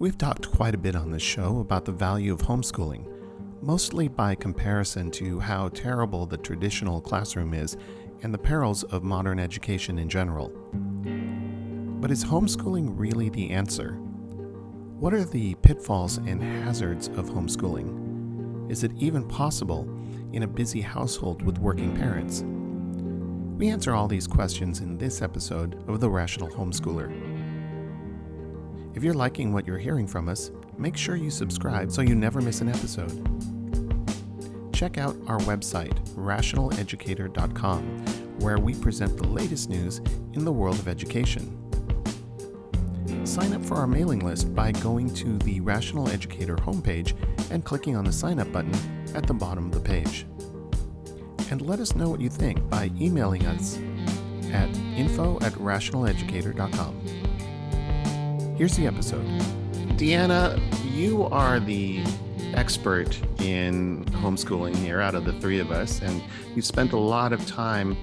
We've talked quite a bit on this show about the value of homeschooling, mostly by comparison to how terrible the traditional classroom is and the perils of modern education in general. But is homeschooling really the answer? What are the pitfalls and hazards of homeschooling? Is it even possible in a busy household with working parents? We answer all these questions in this episode of The Rational Homeschooler. If you're liking what you're hearing from us, make sure you subscribe so you never miss an episode. Check out our website, rationaleducator.com, where we present the latest news in the world of education. Sign up for our mailing list by going to the Rational Educator homepage and clicking on the sign up button at the bottom of the page. And let us know what you think by emailing us at info@rationaleducator.com. Here's the episode. Deanna, you are the expert in homeschooling here out of the three of us, and you've spent a lot of time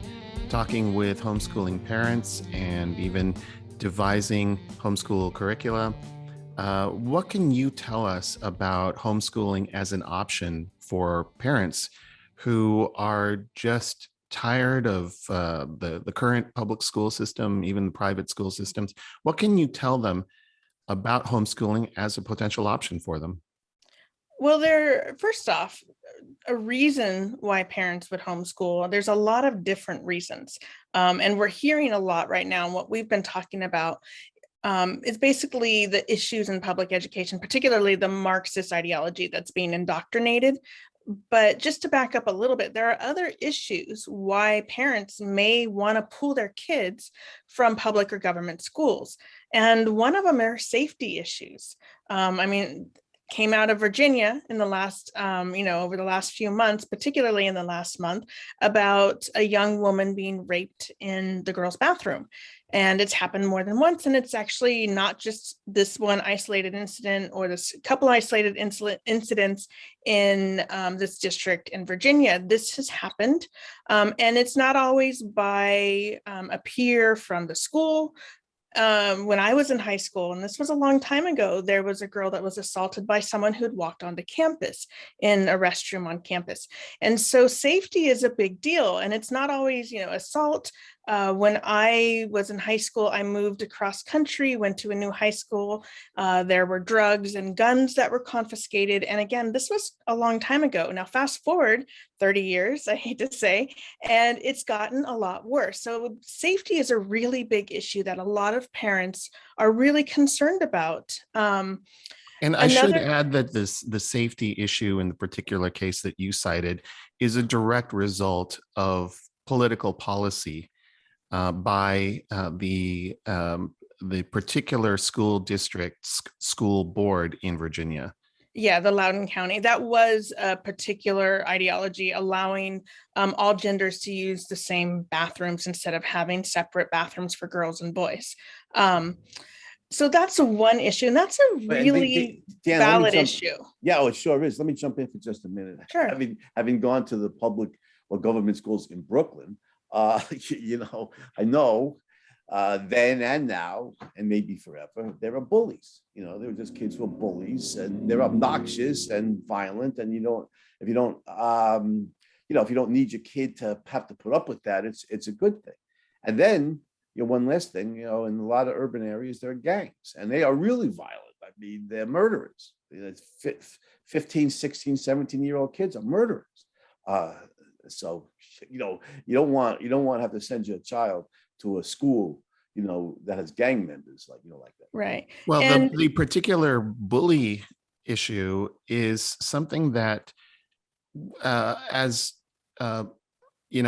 talking with homeschooling parents and even devising homeschool curricula. What can you tell us about homeschooling as an option for parents who are just tired of the current public school system, even the private school systems? What can you tell them about homeschooling as a potential option for them? Well, first off, a reason why parents would homeschool, there's a lot of different reasons. And we're hearing a lot right now. And what we've been talking about is basically the issues in public education, particularly the Marxist ideology that's being indoctrinated. But just to back up a little bit, there are other issues why parents may want to pull their kids from public or government schools. And one of them are safety issues. Came out of Virginia in the last, over the last few months, particularly in the last month, about a young woman being raped in the girls' bathroom. And it's happened more than once. And it's actually not just this one isolated incident or this couple isolated incidents in this district in Virginia. This has happened. And it's not always by a peer from the school. When I was in high school, and this was a long time ago, there was a girl that was assaulted by someone who'd walked onto campus in a restroom on campus. And so safety is a big deal. And it's not always, assault. When I was in high school, I moved across country, went to a new high school. There were drugs and guns that were confiscated. And again, this was a long time ago. Now, fast forward 30 years, I hate to say, and it's gotten a lot worse. So safety is a really big issue that a lot of parents are really concerned about. And I should add that the safety issue in the particular case that you cited is a direct result of political policy by the particular school district school board in Virginia. Yeah, the Loudoun County. That was a particular ideology, allowing all genders to use the same bathrooms instead of having separate bathrooms for girls and boys. So that's one issue, and that's a really valid issue. Yeah, it sure is. Let me jump in for just a minute. Sure. Having gone to the public or government schools in Brooklyn, I know then and now, and maybe forever, there are bullies. They're just kids who are bullies, and they're obnoxious and violent. And if you don't need your kid to have to put up with that, it's a good thing. And then, one last thing, in a lot of urban areas, there are gangs, and they are really violent. I mean, they're murderers. It's 15, 16, 17-year-old kids are murderers. So you don't want to have to send your child to a school that has gang members like that. Right. Well, the particular bully issue is something that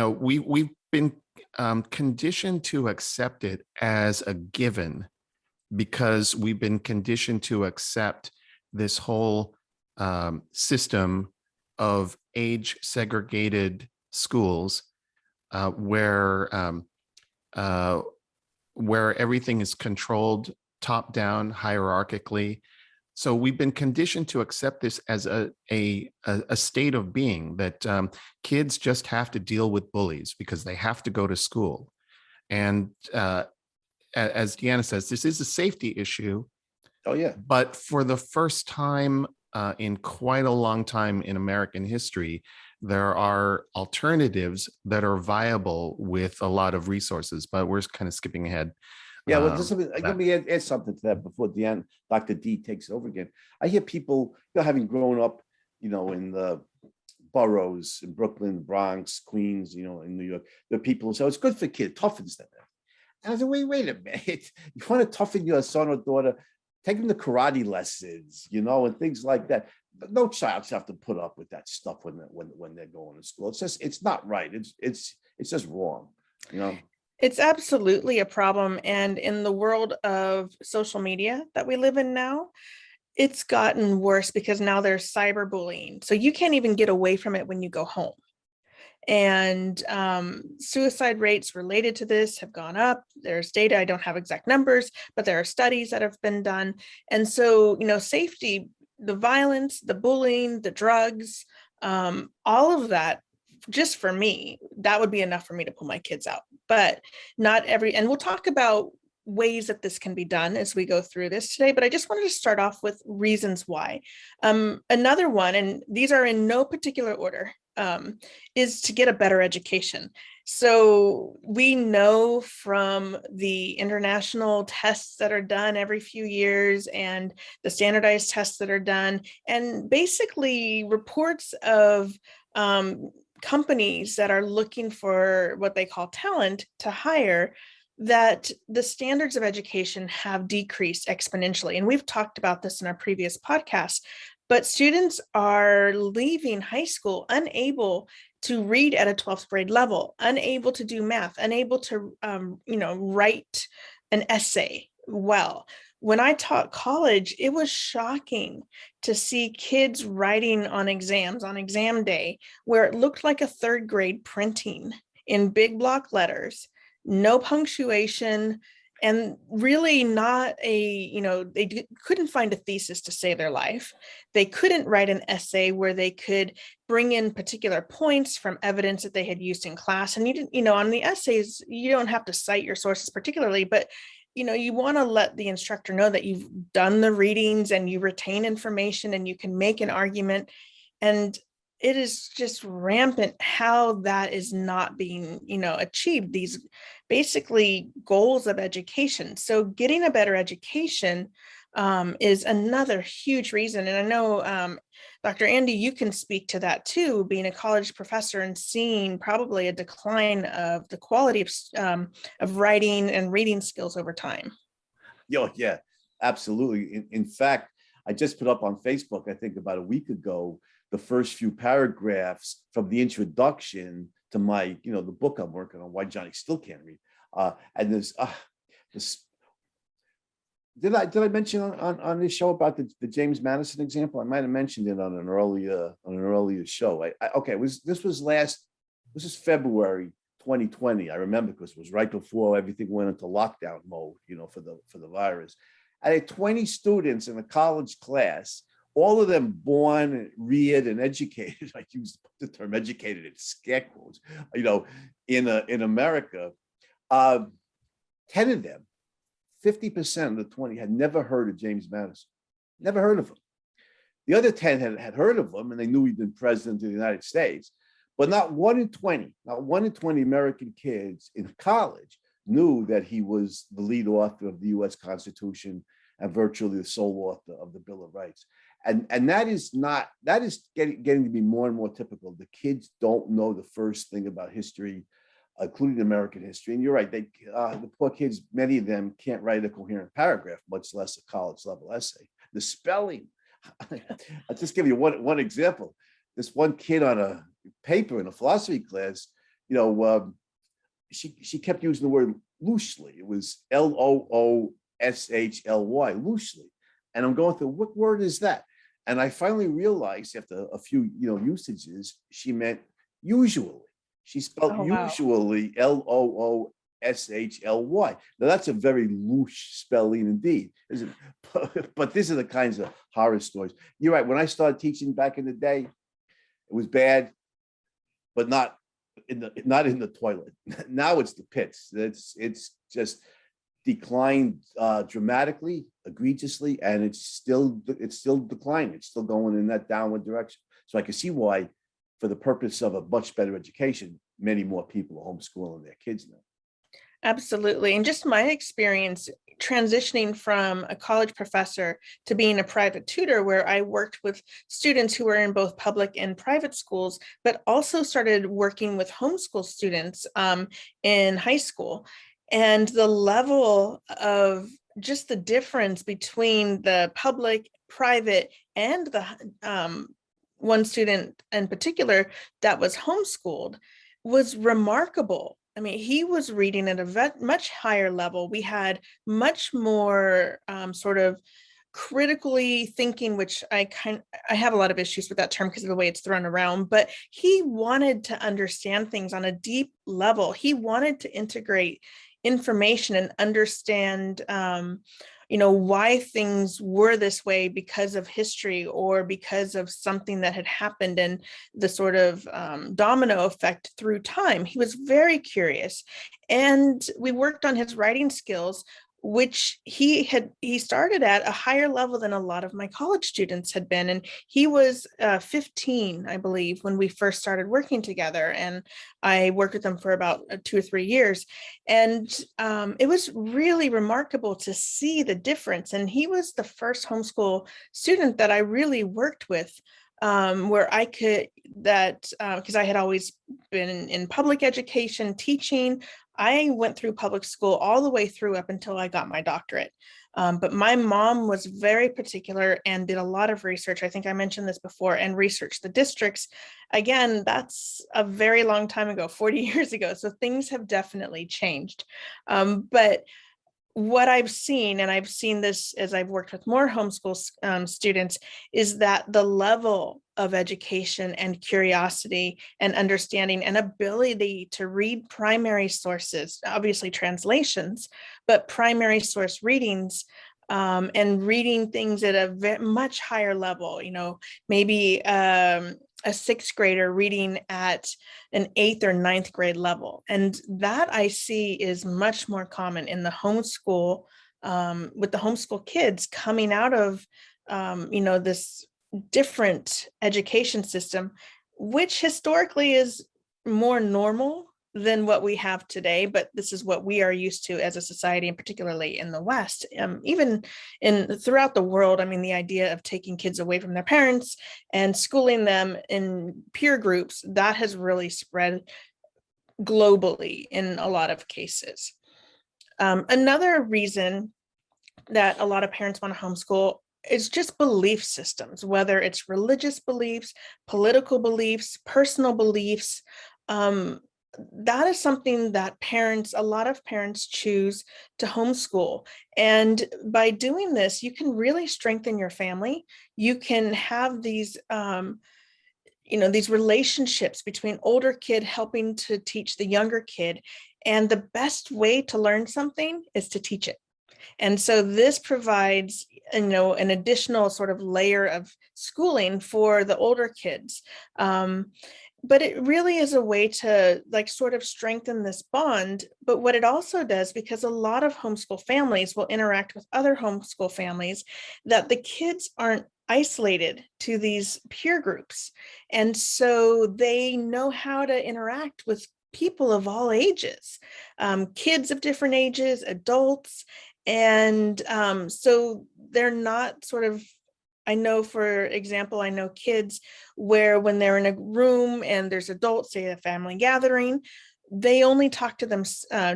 we've been conditioned to accept it as a given, because we've been conditioned to accept this whole system of age segregated schools where everything is controlled top down hierarchically. So we've been conditioned to accept this as a state of being, that kids just have to deal with bullies because they have to go to school. And as Deanna says, this is a safety issue, Oh, yeah. But for the first time in quite a long time in American history, there are alternatives that are viable with a lot of resources, but we're kind of skipping ahead. Yeah, well, just let That. me add something to that before Deanne, Dr. D takes it over again. I hear people, having grown up, in the boroughs in Brooklyn, Bronx, Queens, in New York, the people who say, oh, it's good for kids, toughens them. And I said, wait a minute. You want to toughen your son or daughter, take them to karate lessons, and things like that. But no child should have to put up with that stuff when they're going to school. It's not right. It's just wrong, It's absolutely a problem. And in the world of social media that we live in now, it's gotten worse because now there's cyberbullying. So you can't even get away from it when you go home. And suicide rates related to this have gone up. There's data, I don't have exact numbers, but there are studies that have been done. And so, safety, the violence, the bullying, the drugs, all of that, just for me, that would be enough for me to pull my kids out. But not and we'll talk about ways that this can be done as we go through this today, but I just wanted to start off with reasons why. Another one, and these are in no particular order, is to get a better education. So we know from the international tests that are done every few years and the standardized tests that are done, and basically reports of companies that are looking for what they call talent to hire, that the standards of education have decreased exponentially. And we've talked about this in our previous podcast, but students are leaving high school unable to read at a 12th grade level, unable to do math, unable to, write an essay well. When I taught college, it was shocking to see kids writing on exams on exam day where it looked like a third grade printing in big block letters, no punctuation, and really not couldn't find a thesis to save their life. They couldn't write an essay where they could bring in particular points from evidence that they had used in class. And you didn't, on the essays, you don't have to cite your sources particularly, but you want to let the instructor know that you've done the readings and you retain information and you can make an argument. And it is just rampant how that is not being, achieved, these basically goals of education. So getting a better education is another huge reason. And I know, Dr. Andy, you can speak to that too, being a college professor and seeing probably a decline of the quality of writing and reading skills over time. Yeah, absolutely. In fact, I just put up on Facebook, I think about a week ago, the first few paragraphs from the introduction to my, the book I'm working on, Why Johnny Still Can't Read. And this did I mention on this show about the James Madison example? I might have mentioned it on an earlier show. This is February 2020. I remember because it was right before everything went into lockdown mode, for the virus. I had 20 students in a college class, all of them born, reared, and educated. I use the term educated in scare quotes, in America. 10 of them, 50% of the 20 had never heard of James Madison, never heard of him. The other 10 had heard of him and they knew he'd been president of the United States, but not one in 20 American kids in college knew that he was the lead author of the US Constitution and virtually the sole author of the Bill of Rights. And that is getting to be more and more typical. The kids don't know the first thing about history, including American history. And you're right, the poor kids, many of them can't write a coherent paragraph, much less a college level essay. The spelling, I'll just give you one example. This one kid on a paper in a philosophy class, she kept using the word loosely. It was L-O-O-S-H-L-Y, loosely. And I'm going through, what word is that? And I finally realized after a few, usages, she meant usually. She spelled usually L-O-O-S-H-L-Y. Now that's a very loose spelling indeed, isn't it? But these are the kinds of horror stories. You're right. When I started teaching back in the day, it was bad, but not in the toilet. Now it's the pits. It's just declined dramatically, egregiously, and it's still declining. It's still going in that downward direction. So I can see why, for the purpose of a much better education, many more people are homeschooling their kids now. Absolutely. And just my experience transitioning from a college professor to being a private tutor, where I worked with students who were in both public and private schools, but also started working with homeschool students in high school. And the level of just the difference between the public, private, and the one student in particular that was homeschooled was remarkable. I mean, he was reading at a much higher level. We had much more sort of critically thinking, which I have a lot of issues with that term because of the way it's thrown around, but he wanted to understand things on a deep level. He wanted to integrate information and understand why things were this way because of history or because of something that had happened and the sort of domino effect through time. He was very curious, and we worked on his writing skills, which he started at a higher level than a lot of my college students had been. And he was 15, I believe, when we first started working together. And I worked with him for about 2 or 3 years. And it was really remarkable to see the difference. And he was the first homeschool student that I really worked with, where I could, because I had always been in public education, teaching. I went through public school all the way through up until I got my doctorate. But my mom was very particular and did a lot of research. I think I mentioned this before, and researched the districts. Again, that's a very long time ago, 40 years ago. So things have definitely changed. But what I've seen, and I've seen this as I've worked with more homeschool students, is that the level of education and curiosity and understanding and ability to read primary sources, obviously translations, but primary source readings, and reading things at a much higher level, maybe a 6th grader reading at an 8th or 9th grade level. And that I see is much more common in the homeschool, with the homeschool kids coming out of, this different education system, which historically is more normal than what we have today, but this is what we are used to as a society, and particularly in the West. Even throughout the world, I mean, the idea of taking kids away from their parents and schooling them in peer groups, that has really spread globally in a lot of cases. Another reason that a lot of parents want to homeschool is just belief systems, whether it's religious beliefs, political beliefs, personal beliefs. That is something that a lot of parents choose to homeschool. And by doing this, you can really strengthen your family. You can have these, these relationships between older kid helping to teach the younger kid. And the best way to learn something is to teach it. And so this provides, an additional sort of layer of schooling for the older kids. But it really is a way to sort of strengthen this bond. But what it also does, because a lot of homeschool families will interact with other homeschool families, that the kids aren't isolated to these peer groups. And so they know how to interact with people of all ages, kids of different ages, adults. And so they're not sort of, I know, for example, I know kids where when they're in a room and there's adults, say a family gathering, they only talk to them,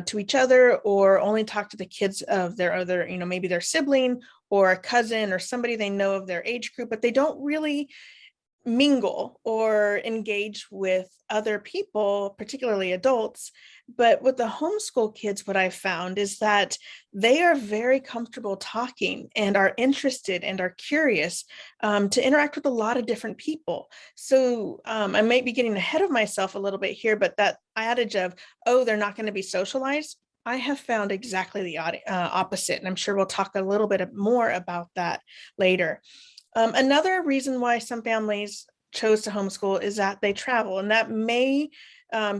to each other, or only talk to the kids of their other, maybe their sibling or a cousin or somebody they know of their age group, but they don't really mingle or engage with other people, particularly adults. But with the homeschool kids, what I've found is that they are very comfortable talking and are interested and are curious to interact with a lot of different people. So I might be getting ahead of myself a little bit here, but that adage of, oh, they're not going to be socialized, I have found exactly the opposite. And I'm sure we'll talk a little bit more about that later. Another reason why some families chose to homeschool is that they travel, and that may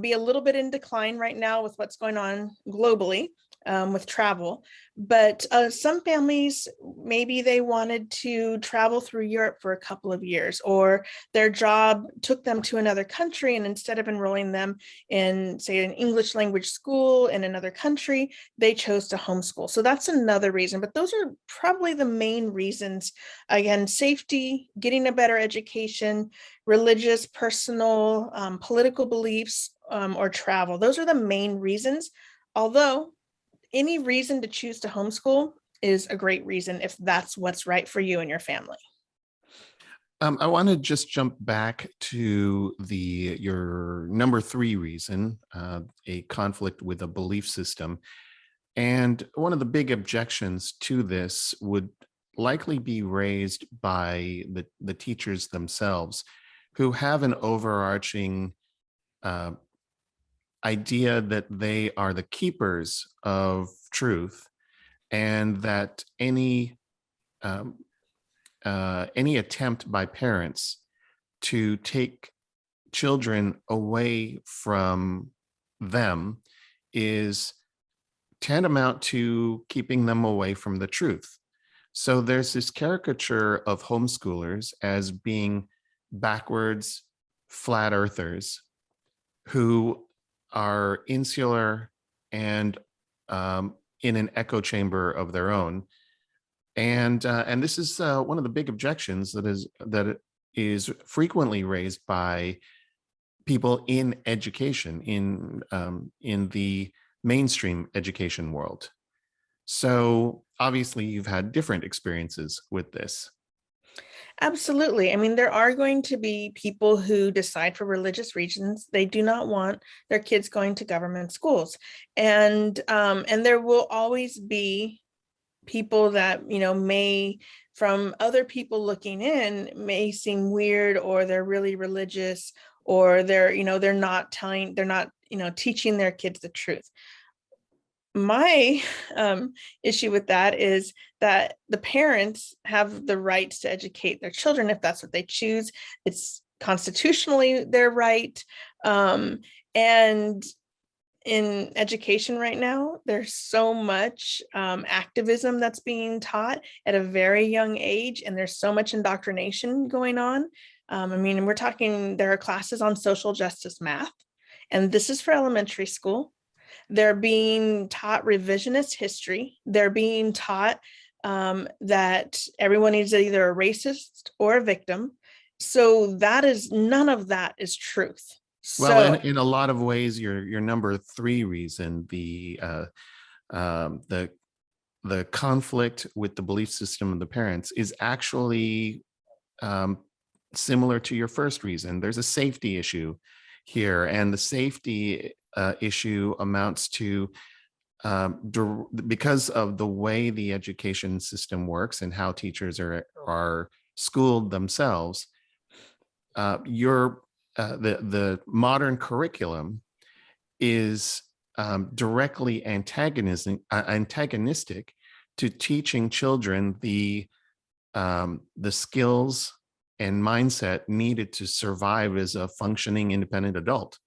be a little bit in decline right now with what's going on globally. with travel. But some families, maybe they wanted to travel through Europe for a couple of years, or their job took them to another country, and instead of enrolling them in, say, an English language school in another country, they chose to homeschool. So that's another reason, but those are probably the main reasons. Again, safety, getting a better education, religious, personal, political beliefs, or travel. Those are the main reasons. Although any reason to choose to homeschool is a great reason if that's what's right for you and your family. I want to just jump back to your number 3 reason, a conflict with a belief system. And one of the big objections to this would likely be raised by the teachers themselves, who have an overarching idea that they are the keepers of truth, and that any attempt by parents to take children away from them is tantamount to keeping them away from the truth. So there's this caricature of homeschoolers as being backwards flat earthers who are insular and in an echo chamber of their own. And this is one of the big objections that is frequently raised by people in education, in the mainstream education world. So obviously you've had different experiences with this. Absolutely. I mean, there are going to be people who decide for religious reasons they do not want their kids going to government schools, and there will always be people that, may, from other people looking in, may seem weird, or they're really religious, or they're not teaching their kids the truth. My issue with that is that the parents have the rights to educate their children if that's what they choose. It's constitutionally their right. And in education right now, there's so much activism that's being taught at a very young age, and there's so much indoctrination going on. I mean, we're talking, there are classes on social justice math, and this is for elementary school. They're being taught revisionist history. They're being taught that everyone is either a racist or a victim. So none of that is truth. Well, in a lot of ways, your number 3 reason, the conflict with the belief system of the parents, is actually similar to your first reason. There's a safety issue here, and the safety issue amounts to because of the way the education system works and how teachers are schooled themselves. The modern curriculum is directly antagonistic to teaching children the skills and mindset needed to survive as a functioning independent adult.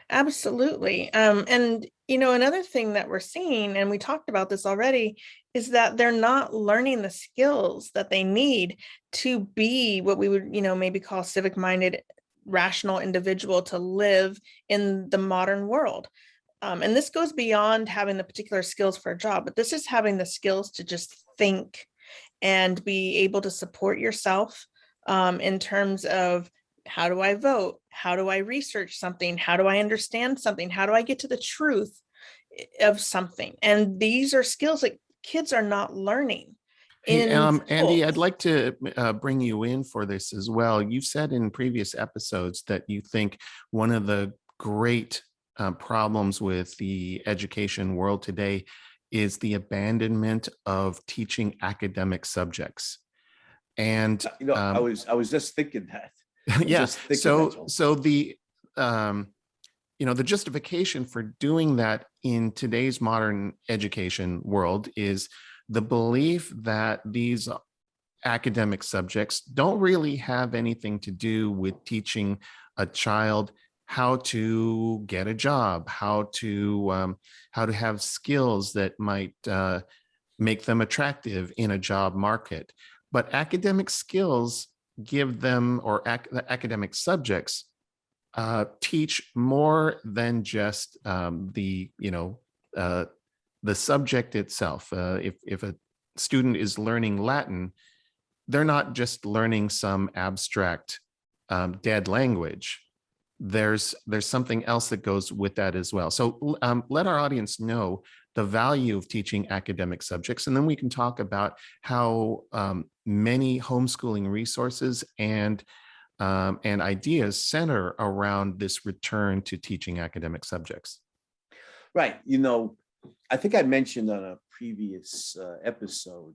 Absolutely. And, another thing that we're seeing, and we talked about this already, is that they're not learning the skills that they need to be what we would, maybe call civic-minded, rational individual to live in the modern world. And this goes beyond having the particular skills for a job, but this is having the skills to just think and be able to support yourself in terms of, how do I vote? How do I research something? How do I understand something? How do I get to the truth of something? And these are skills that kids are not learning. Hey, Andy, I'd like to bring you in for this as well. You said in previous episodes that you think one of the great problems with the education world today is the abandonment of teaching academic subjects. And I was just thinking that. Yeah. So the the justification for doing that in today's modern education world is the belief that these academic subjects don't really have anything to do with teaching a child how to get a job, how to have skills that might make them attractive in a job market. But academic skills give them, or the academic subjects teach more than just the subject itself. If a student is learning Latin, they're not just learning some abstract dead language. There's something else that goes with that as well. So let our audience know the value of teaching academic subjects, and then we can talk about how many homeschooling resources and ideas center around this return to teaching academic subjects. Right. You know, I think I mentioned on a previous episode,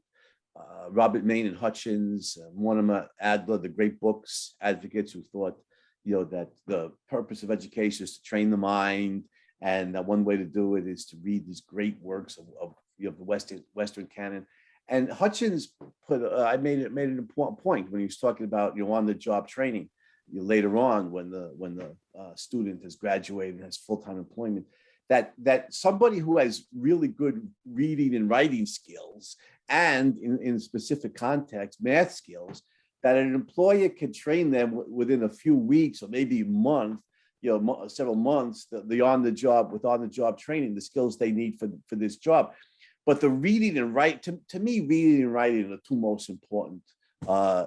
Robert Main and Hutchins, Mortimer Adler, the great books advocates who thought, you know, that the purpose of education is to train the mind, and that one way to do it is to read these great works of you know, the Western canon. And Hutchins put, I made an important point when he was talking about, you know, on-the-job training. You know, later on, when the student has graduated and has full-time employment, that somebody who has really good reading and writing skills, and in specific context, math skills, that an employer can train them within a few weeks or maybe a month, you know, several months, the on-the-job training, the skills they need for this job. But the reading and writing, to me, reading and writing are the two most important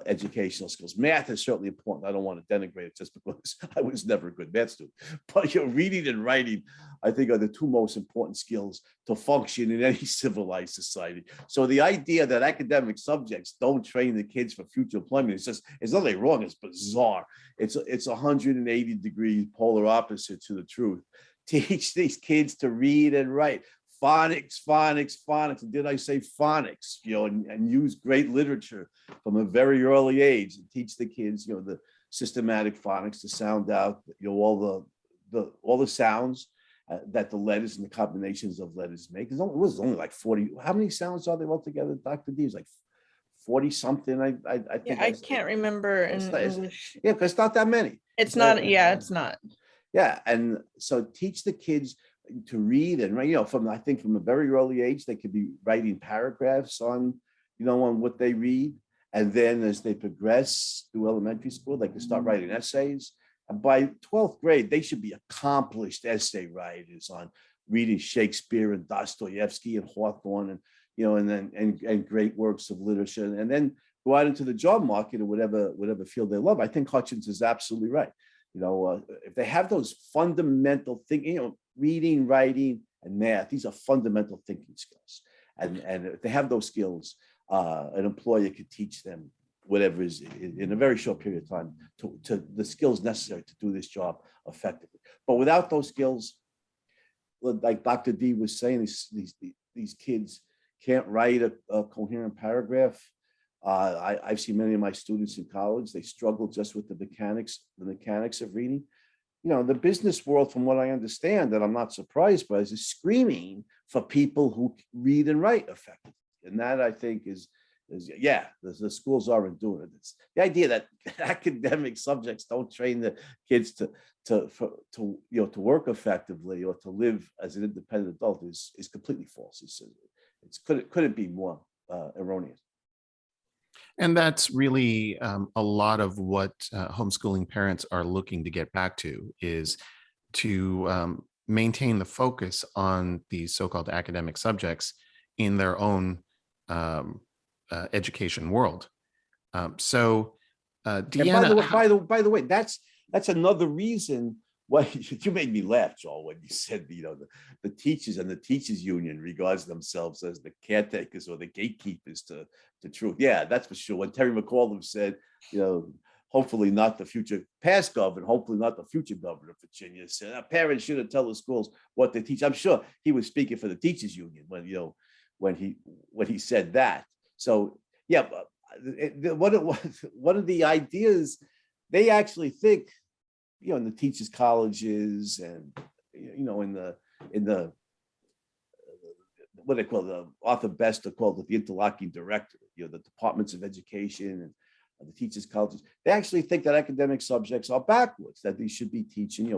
educational skills. Math is certainly important. I don't want to denigrate it just because I was never a good math student. But you know, reading and writing, I think, are the two most important skills to function in any civilized society. So the idea that academic subjects don't train the kids for future employment is just, it's nothing wrong. It's bizarre. It's 180 degrees polar opposite to the truth. Teach these kids to read and write. Phonics. And did I say phonics? You know, and use great literature from a very early age and teach the kids, you know, the systematic phonics to sound out, you know, all the sounds that the letters and the combinations of letters make. It was only like 40. How many sounds are there altogether, Dr. D? It's like 40 something. I think. Yeah, I can't remember in English. Yeah, because it's not that many. It's not. Yeah, it's not. Yeah, and so teach the kids to read and write, you know, I think from a very early age, they could be writing paragraphs on, you know, on what they read. And then as they progress through elementary school, they can start writing essays. And by 12th grade, they should be accomplished essay writers on reading Shakespeare and Dostoevsky and Hawthorne, and, you know, and great works of literature, and then go out into the job market or whatever field they love. I think Hutchins is absolutely right. You know, if they have those fundamental thinking, you know, reading, writing, and math, these are fundamental thinking skills. And if they have those skills, an employer could teach them whatever is in a very short period of time to the skills necessary to do this job effectively. But without those skills, like Dr. D was saying, these kids can't write a coherent paragraph. I've seen many of my students in college, they struggle just with the mechanics of reading. You know, the business world, from what I understand, that I'm not surprised by, is screaming for people who read and write effectively. And that, I think, is yeah, the schools aren't doing it. It's the idea that academic subjects don't train the kids to you know, to work effectively or to live as an independent adult is completely false. It's couldn't be more erroneous. And that's really a lot of what homeschooling parents are looking to get back to, is to maintain the focus on these so-called academic subjects in their own education world. So, Deanna, and by the way, that's another reason why you made me laugh, Joel, when you said, you know, the teachers and the teachers union regards themselves as the caretakers or the gatekeepers to truth. Yeah, that's for sure. When Terry McAuliffe said, you know, hopefully not the future past governor, hopefully not the future governor of Virginia, said parents shouldn't tell the schools what they teach. I'm sure he was speaking for the teachers union when, you know, when he said that. So yeah, one of the ideas they actually think, you know, in the teachers' colleges and, you know, in the what they call, the Arthur Bester called it the interlocking director, you know, the departments of education and the teachers' colleges, they actually think that academic subjects are backwards, that they should be teaching,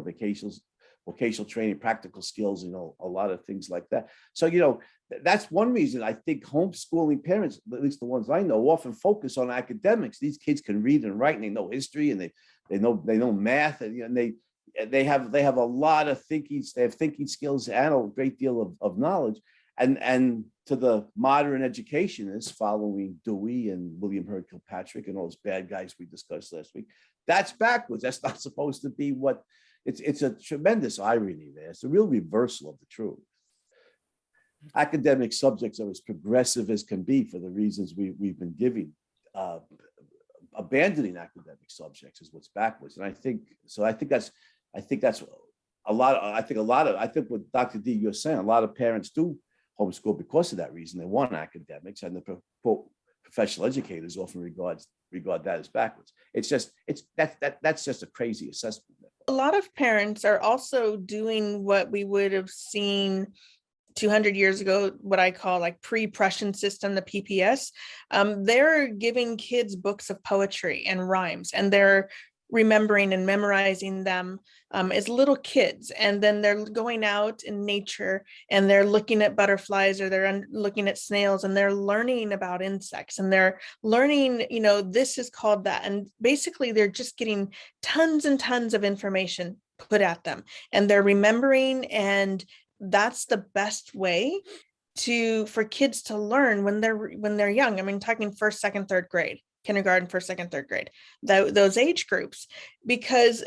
vocational training, practical skills, a lot of things like that. So, that's one reason I think homeschooling parents, at least the ones I know, often focus on academics. These kids can read and write, and they know history, and they know math, and they have a lot of thinking. They have thinking skills and a great deal of knowledge. And to the modern educationists following Dewey and William Hurt Kilpatrick and all those bad guys we discussed last week, that's backwards. That's not supposed to be what it's a tremendous irony there. It's a real reversal of the truth. Academic subjects are as progressive as can be for the reasons we've been giving. Abandoning academic subjects is what's backwards. And I think that's a lot of, I think what Dr. D, you're saying, a lot of parents do homeschool because of that reason. They want academics, and the professional educators often regard that as backwards. That's just a crazy assessment. A lot of parents are also doing what we would have seen 200 years ago, what I call like pre-Prussian system, the PPS. They're giving kids books of poetry and rhymes, and they're remembering and memorizing them as little kids. And then they're going out in nature and they're looking at butterflies, or they're looking at snails, and they're learning about insects, and they're learning, this is called that. And basically they're just getting tons and tons of information put at them, and they're remembering. And that's the best way for kids to learn when they're young. I mean, talking first, second, third grade, kindergarten, first, second, third grade, those age groups, because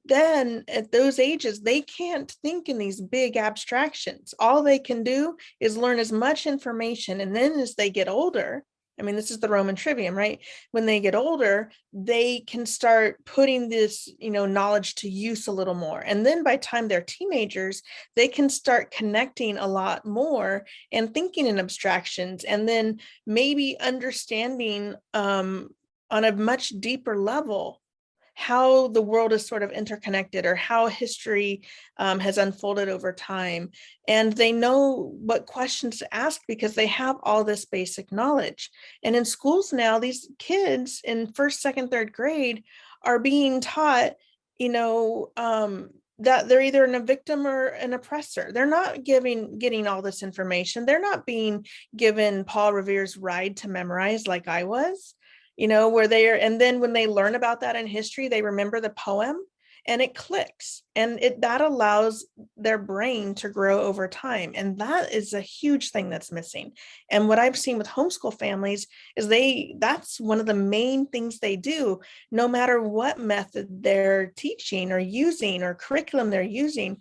then at those ages, they can't think in these big abstractions. All they can do is learn as much information. And then as they get older, I mean, this is the Roman trivium, right? When they get older, they can start putting this, knowledge to use a little more. And then by the time they're teenagers, they can start connecting a lot more and thinking in abstractions, and then maybe understanding on a much deeper level how the world is sort of interconnected, or how history has unfolded over time. And they know what questions to ask because they have all this basic knowledge. And in schools now, these kids in first, second, third grade are being taught, that they're either a victim or an oppressor. They're not getting all this information. They're not being given Paul Revere's Ride to memorize like I was. Where and then when they learn about that in history, they remember the poem and it clicks, and that allows their brain to grow over time. And that is a huge thing that's missing. And what I've seen with homeschool families is that's one of the main things they do, no matter what method they're teaching or using or curriculum they're using.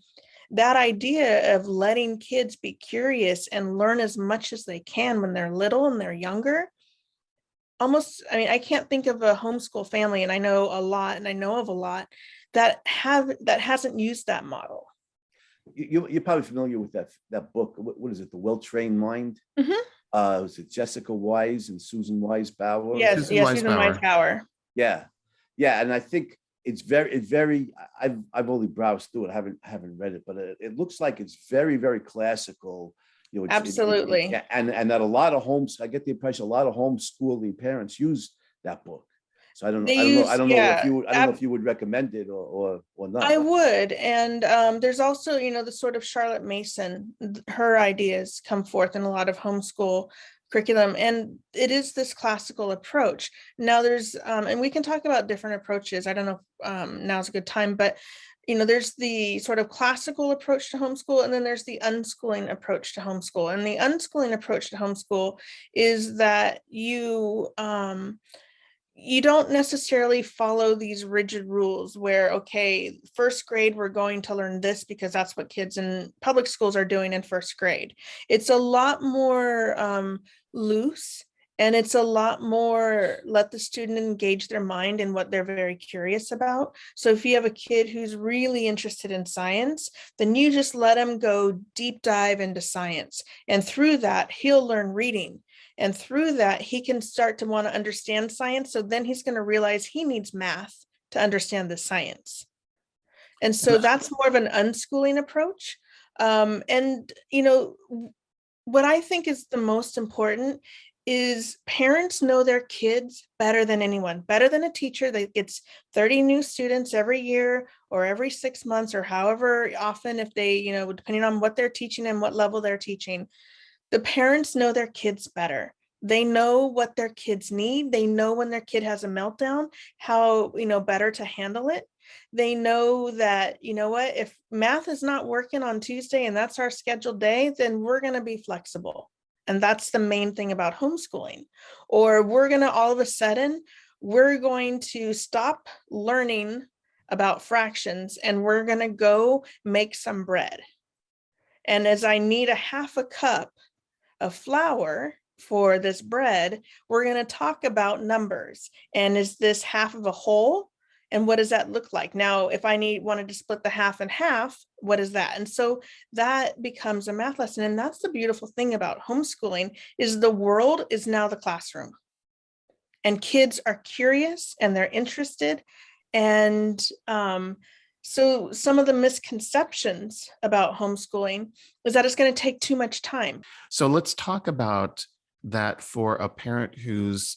That idea of letting kids be curious and learn as much as they can when they're little and they're younger. I can't think of a homeschool family, and I know of a lot that hasn't used that model. You're probably familiar with that book. What is it? The Well-Trained Mind. Mm-hmm. Was it Jessica Wise and Susan Wise Bauer? Yes, Susan Wise Bauer. Yeah, and I think it's very. I've only browsed through it. I haven't read it, but it looks like it's very, very classical. Absolutely. And that I get the impression a lot of homeschooling parents use that book. So I don't know if you would recommend it or not. I would. And there's also, the sort of Charlotte Mason, her ideas come forth in a lot of homeschool curriculum, and it is this classical approach. Now there's, and we can talk about different approaches. I don't know if now's a good time, but there's the sort of classical approach to homeschool, and then there's the unschooling approach to homeschool. And the unschooling approach to homeschool is that you don't necessarily follow these rigid rules where, okay, first grade, we're going to learn this because that's what kids in public schools are doing in first grade. It's a lot more loose. And it's a lot more let the student engage their mind in what they're very curious about. So if you have a kid who's really interested in science, then you just let him go deep dive into science. And through that, he'll learn reading. And through that, he can start to want to understand science. So then he's going to realize he needs math to understand the science. And so that's more of an unschooling approach. And, what I think is the most important is parents know their kids better than anyone, better than a teacher that gets 30 new students every year or every 6 months or however often, if they, depending on what they're teaching and what level they're teaching. The parents know their kids better. They know what their kids need. They know when their kid has a meltdown, how, better to handle it. They know that, what, if math is not working on Tuesday and that's our scheduled day, then we're going to be flexible. And that's the main thing about homeschooling. Or we're going to all of a sudden, we're going to stop learning about fractions and we're going to go make some bread. And as I need a half a cup of flour for this bread, we're going to talk about numbers. And is this half of a whole? And what does that look like? Now, if I wanted to split the half in half, what is that? And so that becomes a math lesson. And that's the beautiful thing about homeschooling, is the world is now the classroom. And kids are curious and they're interested. And so some of the misconceptions about homeschooling is that it's going to take too much time. So let's talk about that for a parent who's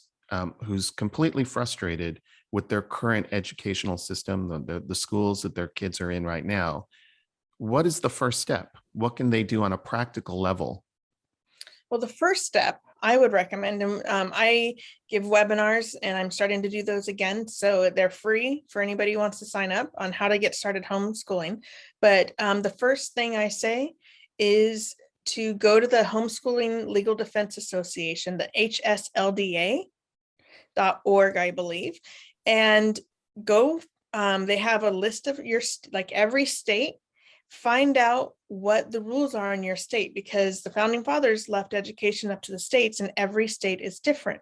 completely frustrated with their current educational system, the schools that their kids are in right now. What is the first step? What can they do on a practical level? Well, the first step I would recommend, and I give webinars and I'm starting to do those again. So they're free for anybody who wants to sign up on how to get started homeschooling. But the first thing I say is to go to the Homeschooling Legal Defense Association, the hslda.org, I believe, and go. They have a list of every state. Find out what the rules are in your state, because the founding fathers left education up to the states and every state is different.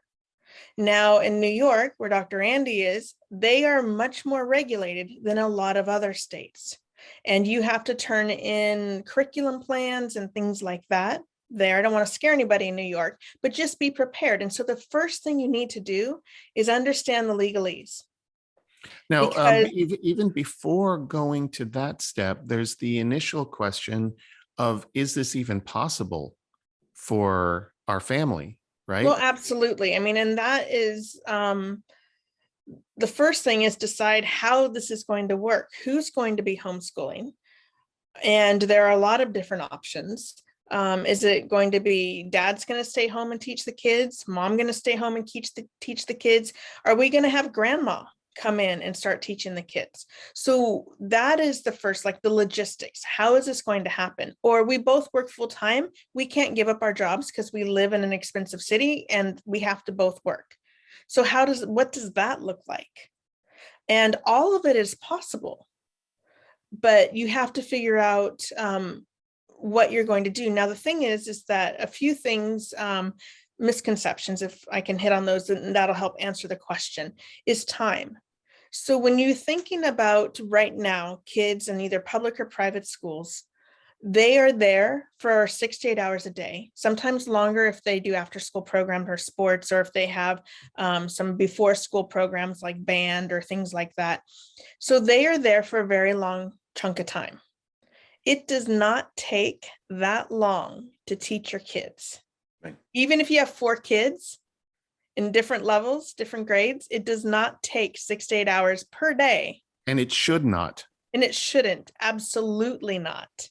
Now in New York, where Dr. Andy is, they are much more regulated than a lot of other states. And you have to turn in curriculum plans and things like that there. I don't want to scare anybody in New York, but just be prepared. And so the first thing you need to do is understand the legalese. Now, even before going to that step, there's the initial question of, is this even possible for our family, right? Well, absolutely. I mean, and that is the first thing, is decide how this is going to work. Who's going to be homeschooling? And there are a lot of different options. Is it going to be dad's going to stay home and teach the kids? Mom going to stay home and teach the kids? Are we going to have grandma come in and start teaching the kids? So that is the first, the logistics. How is this going to happen? Or we both work full time. We can't give up our jobs because we live in an expensive city and we have to both work. So what does that look like? And all of it is possible, but you have to figure out what you're going to do. Now, the thing is that a few things, misconceptions, if I can hit on those, and that'll help answer the question, is time. So when you're thinking about right now, kids in either public or private schools, they are there for 6 to 8 hours a day, sometimes longer if they do after school programs or sports, or if they have some before school programs like band or things like that. So they are there for a very long chunk of time. It does not take that long to teach your kids. Right. Even if you have 4 kids in different levels, different grades, it does not take 6 to 8 hours per day. And it should not. And it shouldn't. Absolutely not.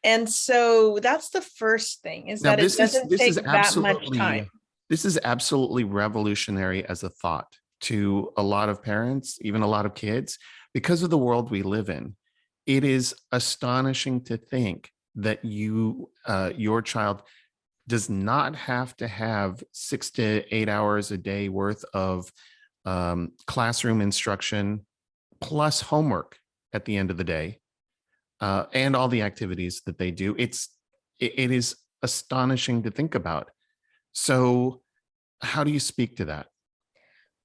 And so that's the first thing, is that it doesn't take that much time. This is absolutely revolutionary as a thought to a lot of parents, even a lot of kids, because of the world we live in. It is astonishing to think that your child does not have to have 6 to 8 hours a day worth of classroom instruction plus homework at the end of the day, and all the activities that they do. It is astonishing to think about. So how do you speak to that?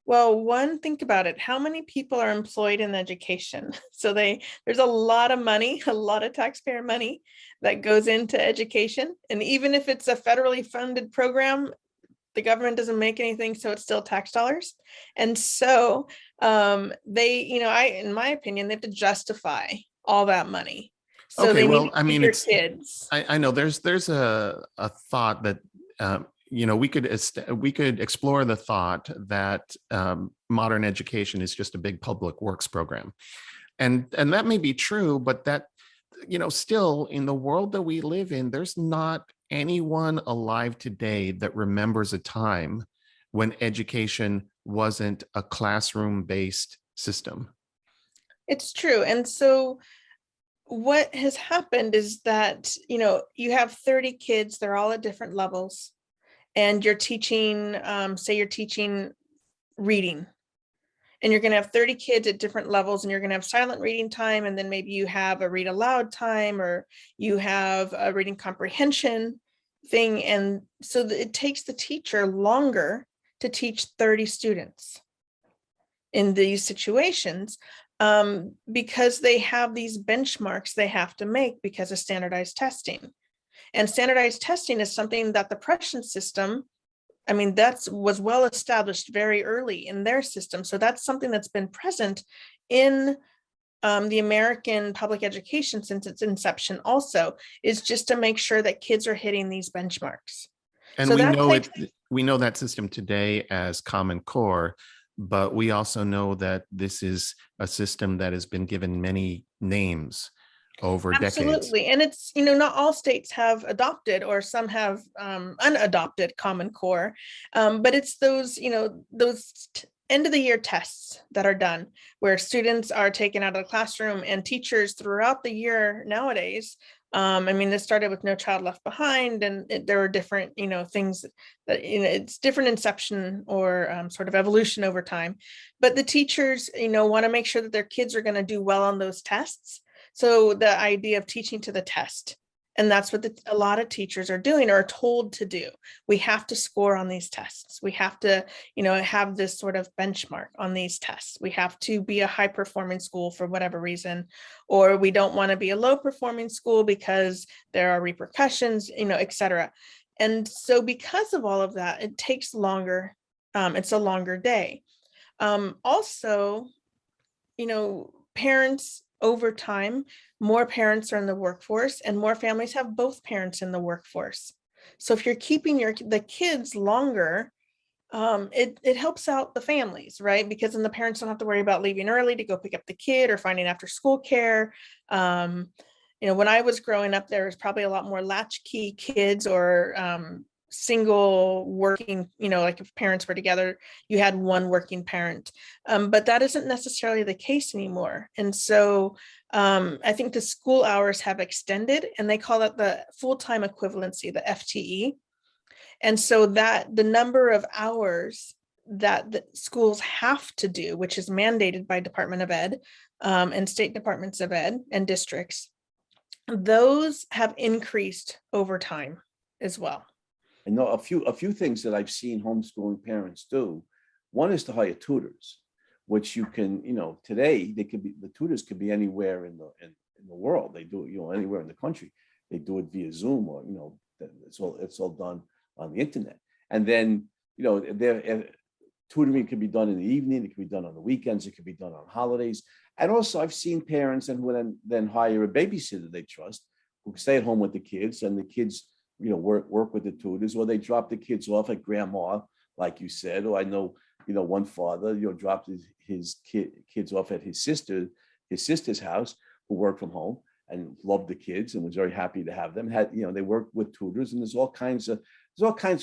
Well, think about it. How many people are employed in education? So there's a lot of money, a lot of taxpayer money that goes into education. And even if it's a federally funded program, the government doesn't make anything, so it's still tax dollars. And so in my opinion, they have to justify all that money. So Okay, they well, need to teach your kids. I know there's a thought that we could explore the thought that modern education is just a big public works program, and that may be true, but that, still in the world that we live in, there's not anyone alive today that remembers a time when education wasn't a classroom-based system. It's true. And so what has happened is that, you have 30 kids, they're all at different levels, and you're teaching, say you're teaching reading, and you're going to have 30 kids at different levels, and you're going to have silent reading time, and then maybe you have a read aloud time, or you have a reading comprehension thing. And so it takes the teacher longer to teach 30 students in these situations, because they have these benchmarks they have to make because of standardized testing. And standardized testing is something that the Prussian system, that was well established very early in their system. So that's something that's been present in the American public education since its inception also, is just to make sure that kids are hitting these benchmarks. And So we that know takes, we know that system today as Common Core, but we also know that this is a system that has been given many names over decades. absolutely. And it's, not all states have adopted, or some have unadopted Common Core. But it's those, those end of the year tests that are done where students are taken out of the classroom, and teachers throughout the year nowadays. This started with No Child Left Behind, and there were different, things that, it's different inception or sort of evolution over time. But the teachers, want to make sure that their kids are going to do well on those tests. So the idea of teaching to the test, and that's what a lot of teachers are doing, or are told to do. We have to score on these tests. We have to, have this sort of benchmark on these tests. We have to be a high performing school for whatever reason, or we don't want to be a low performing school because there are repercussions, et cetera. And so because of all of that, it takes longer. It's a longer day. Also, parents, over time, more parents are in the workforce, and more families have both parents in the workforce. So if you're keeping the kids longer, it helps out the families, right? Because then the parents don't have to worry about leaving early to go pick up the kid or finding after school care. When I was growing up, there was probably a lot more latchkey kids, or single working, like if parents were together, you had one working parent. But that isn't necessarily the case anymore. And so I think the school hours have extended, and they call it the full-time equivalency, the FTE. And so that the number of hours that the schools have to do, which is mandated by Department of Ed and state departments of ed and districts, those have increased over time as well. I know a few things that I've seen homeschooling parents do. One is to hire tutors, which you can, today the tutors could be anywhere in the world. They do it, anywhere in the country. They do it via Zoom, or it's all done on the internet. And then tutoring can be done in the evening. It can be done on the weekends. It can be done on holidays. And also, I've seen parents and who then hire a babysitter they trust, who stay at home with the kids, and the kids work with the tutors, or they drop the kids off at grandma, like you said. Or I know, one father, dropped his kids off at his sister's house, who worked from home and loved the kids and was very happy to have them. They worked with tutors, and there's all kinds of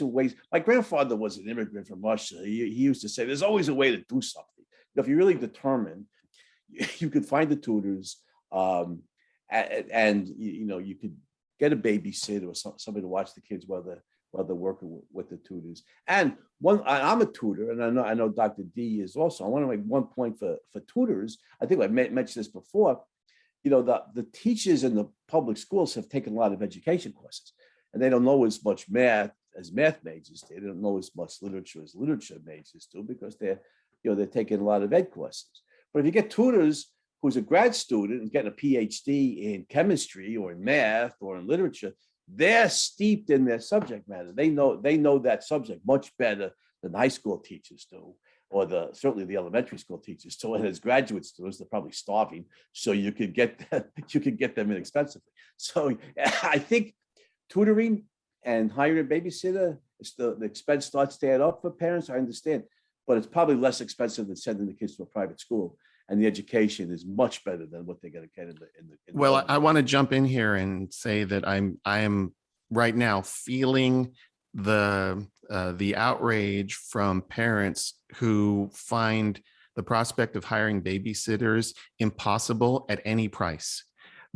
ways. My grandfather was an immigrant from Russia. He used to say, there's always a way to do something. If you're really determined, you could find the tutors, and you could get a babysitter or somebody to watch the kids while they're working with the tutors. And I'm a tutor, and I know Dr. D is also. I want to make one point for tutors. I think I mentioned this before. The teachers in the public schools have taken a lot of education courses, and they don't know as much math as math majors do. They don't know as much literature as literature majors do, because they're taking a lot of ed courses. But if you get tutors who's a grad student and getting a PhD in chemistry or in math or in literature, they're steeped in their subject matter. They know that subject much better than high school teachers do, or certainly the elementary school teachers do. And as graduate students, they're probably starving, so you could get them inexpensively. So I think tutoring and hiring a babysitter It's the expense starts to add up for parents, I understand, but it's probably less expensive than sending the kids to a private school. And the education is much better than what they're going to get in the Well, I government. want to jump in here and say that I am right now feeling the outrage from parents who find the prospect of hiring babysitters impossible at any price,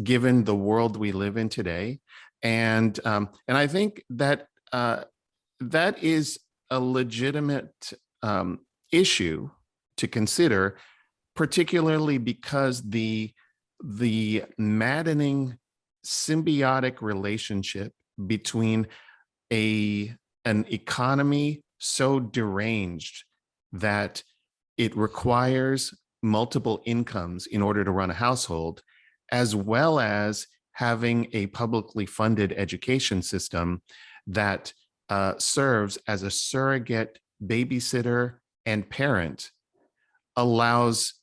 given the world we live in today. And I think that that is a legitimate issue to consider, particularly because the maddening symbiotic relationship between an economy so deranged that it requires multiple incomes in order to run a household, as well as having a publicly funded education system that serves as a surrogate babysitter and parent, allows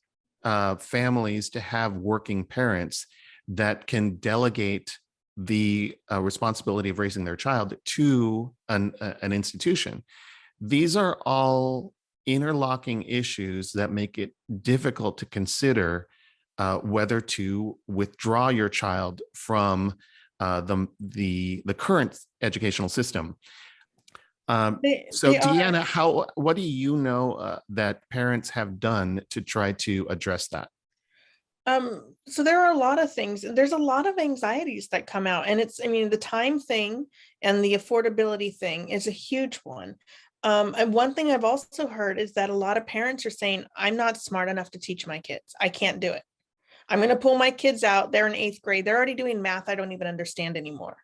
families to have working parents that can delegate the responsibility of raising their child to an institution. These are all interlocking issues that make it difficult to consider whether to withdraw your child from the current educational system. So Deanna, what do you know that parents have done to try to address that? So there are a lot of things. There's a lot of anxieties that come out, and the time thing and the affordability thing is a huge one. And one thing I've also heard is that a lot of parents are saying, I'm not smart enough to teach my kids. I can't do it. I'm going to pull my kids out. They're in 8th grade. They're already doing math I don't even understand anymore.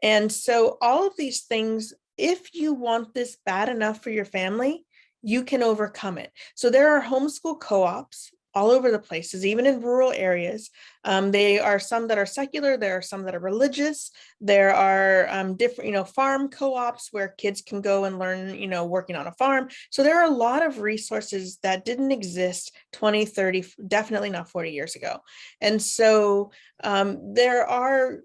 And so all of these things, if you want this bad enough for your family, you can overcome it. So there are homeschool co-ops all over the places, even in rural areas. They are some that are secular. There are some that are religious. There are different, farm co-ops where kids can go and learn, working on a farm. So there are a lot of resources that didn't exist 20, 30, definitely not 40 years ago. And so there are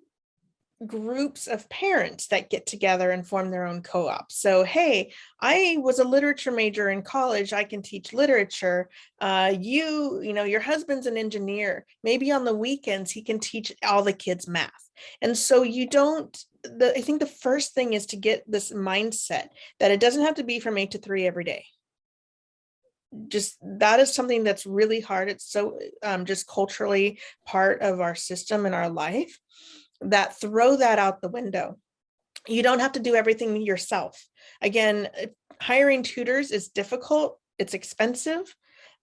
groups of parents that get together and form their own co-ops. So, hey, I was a literature major in college. I can teach literature. Your husband's an engineer. Maybe on the weekends, he can teach all the kids math. And so I think the first thing is to get this mindset that it doesn't have to be from 8 to 3 every day. Just that is something that's really hard. It's so just culturally part of our system and our life. That throw that out the window. You don't have to do everything yourself. Again, hiring tutors is difficult. It's expensive.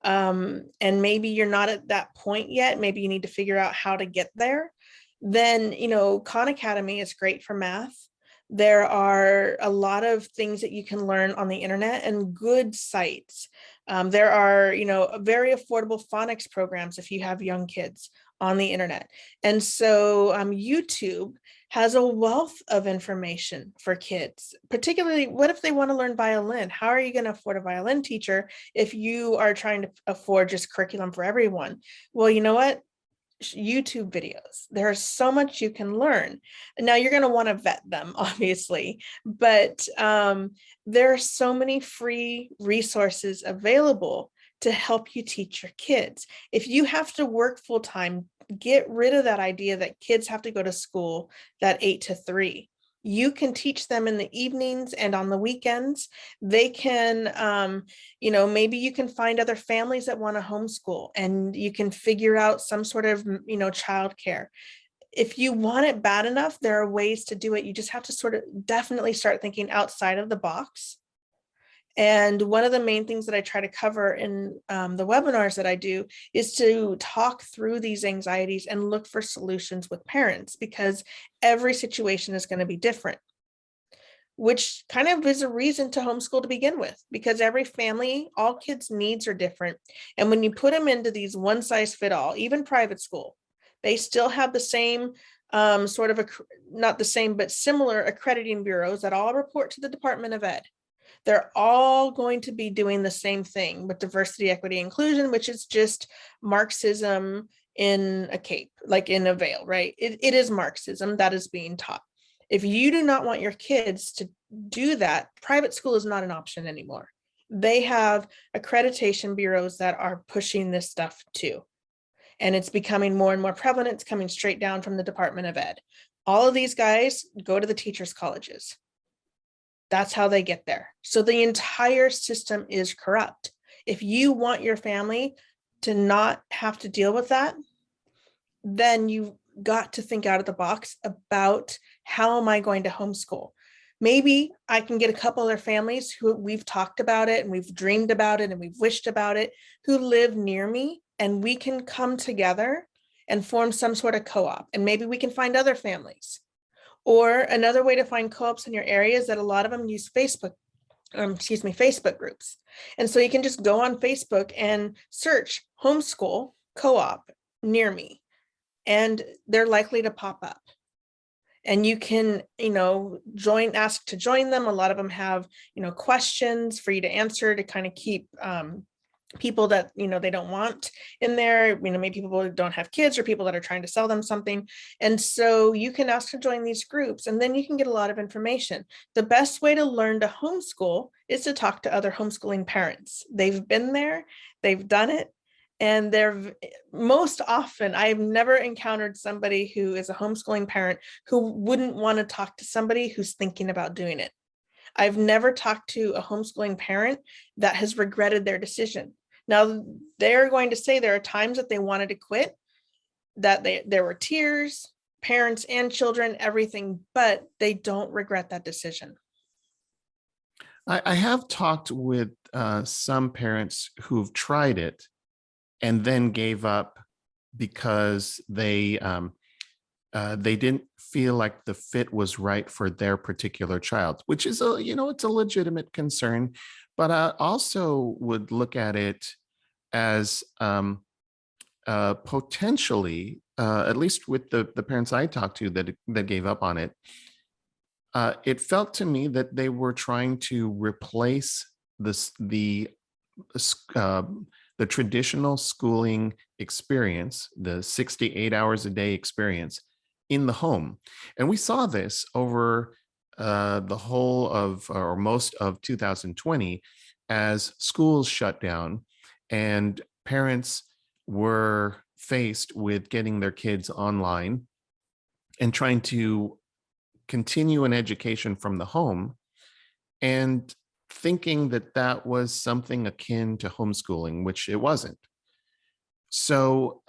And maybe you're not at that point yet. Maybe you need to figure out how to get there. Then, Khan Academy is great for math. There are a lot of things that you can learn on the internet and good sites. There are, very affordable phonics programs if you have young kids on the internet. And so YouTube has a wealth of information for kids, particularly what if they want to learn violin? How are you going to afford a violin teacher if you are trying to afford just curriculum for everyone? Well, you know what? YouTube videos. There's so much you can learn. Now you're going to want to vet them, obviously, but there are so many free resources available to help you teach your kids. If you have to work full time, get rid of that idea that kids have to go to school that 8 to 3. You can teach them in the evenings and on the weekends. They can, maybe you can find other families that want to homeschool and you can figure out some sort of, childcare. If you want it bad enough, there are ways to do it. You just have to sort of definitely start thinking outside of the box. And one of the main things that I try to cover in the webinars that I do is to talk through these anxieties and look for solutions with parents, because every situation is going to be different, which kind of is a reason to homeschool to begin with, because every family, all kids' needs are different. And when you put them into these one size fit all, even private school, they still have the same not the same, but similar accrediting bureaus that all report to the Department of Ed. They're all going to be doing the same thing with diversity, equity, inclusion, which is just Marxism in a cape, like in a veil, right? It is Marxism that is being taught. If you do not want your kids to do that, private school is not an option anymore. They have accreditation bureaus that are pushing this stuff too. And it's becoming more and more prevalent. It's coming straight down from the Department of Ed. All of these guys go to the teachers' colleges. That's how they get there. So the entire system is corrupt. If you want your family to not have to deal with that, then you've got to think out of the box about, how am I going to homeschool? Maybe I can get a couple other families who we've talked about it and we've dreamed about it and we've wished about it, who live near me, and we can come together and form some sort of co-op. And maybe we can find other families. Or another way to find co-ops in your area is that a lot of them use Facebook groups. And so you can just go on Facebook and search homeschool co-op near me, and they're likely to pop up. And you can, ask to join them. A lot of them have, questions for you to answer to kind of keep people that, they don't want in there, maybe people who don't have kids or people that are trying to sell them something. And so you can ask to join these groups, and then you can get a lot of information. The best way to learn to homeschool is to talk to other homeschooling parents. They've been there, they've done it. And they're most often, I've never encountered somebody who is a homeschooling parent who wouldn't want to talk to somebody who's thinking about doing it. I've never talked to a homeschooling parent that has regretted their decision. Now, they're going to say there are times that they wanted to quit, that there were tears, parents and children, everything, but they don't regret that decision. I have talked with some parents who've tried it and then gave up because they didn't feel like the fit was right for their particular child, which is it's a legitimate concern. But I also would look at it as potentially, at least with the parents I talked to that gave up on it, it felt to me that they were trying to replace the traditional schooling experience, the 68 hours a day experience in the home. And we saw this over the whole of, or most of 2020, as schools shut down and parents were faced with getting their kids online and trying to continue an education from the home, and thinking that that was something akin to homeschooling, which it wasn't. So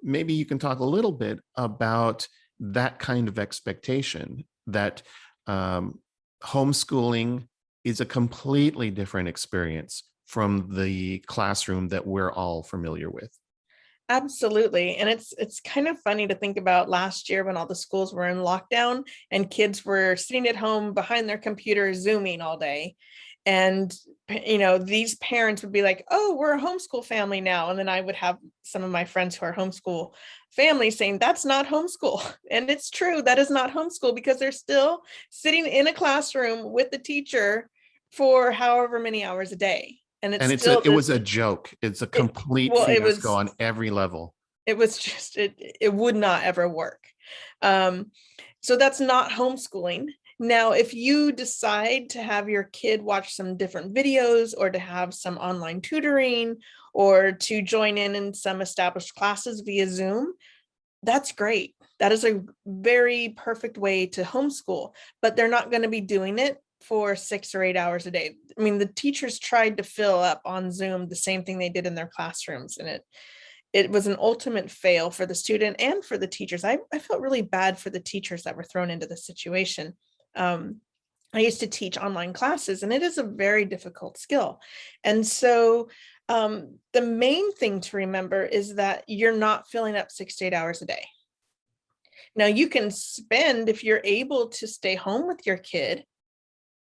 maybe you can talk a little bit about that kind of expectation, that homeschooling is a completely different experience from the classroom that we're all familiar with. Absolutely. And it's kind of funny to think about last year when all the schools were in lockdown and kids were sitting at home behind their computers, Zooming all day. And, these parents would be like, oh, we're a homeschool family now. And then I would have some of my friends who are homeschool families saying, that's not homeschool. And it's true, that is not homeschool, because they're still sitting in a classroom with the teacher for however many hours a day. And it was a joke. It's a complete fiasco on every level. It was just, it would not ever work. So that's not homeschooling. Now, if you decide to have your kid watch some different videos, or to have some online tutoring, or to join in some established classes via Zoom, that's great. That is a very perfect way to homeschool, but they're not going to be doing it for 6 or 8 hours a day. I mean, the teachers tried to fill up on Zoom the same thing they did in their classrooms, and it was an ultimate fail for the student and for the teachers. I felt really bad for the teachers that were thrown into the situation. I used to teach online classes, and it is a very difficult skill. And so the main thing to remember is that you're not filling up 6 to 8 hours a day. Now, you can spend, if you're able to stay home with your kid,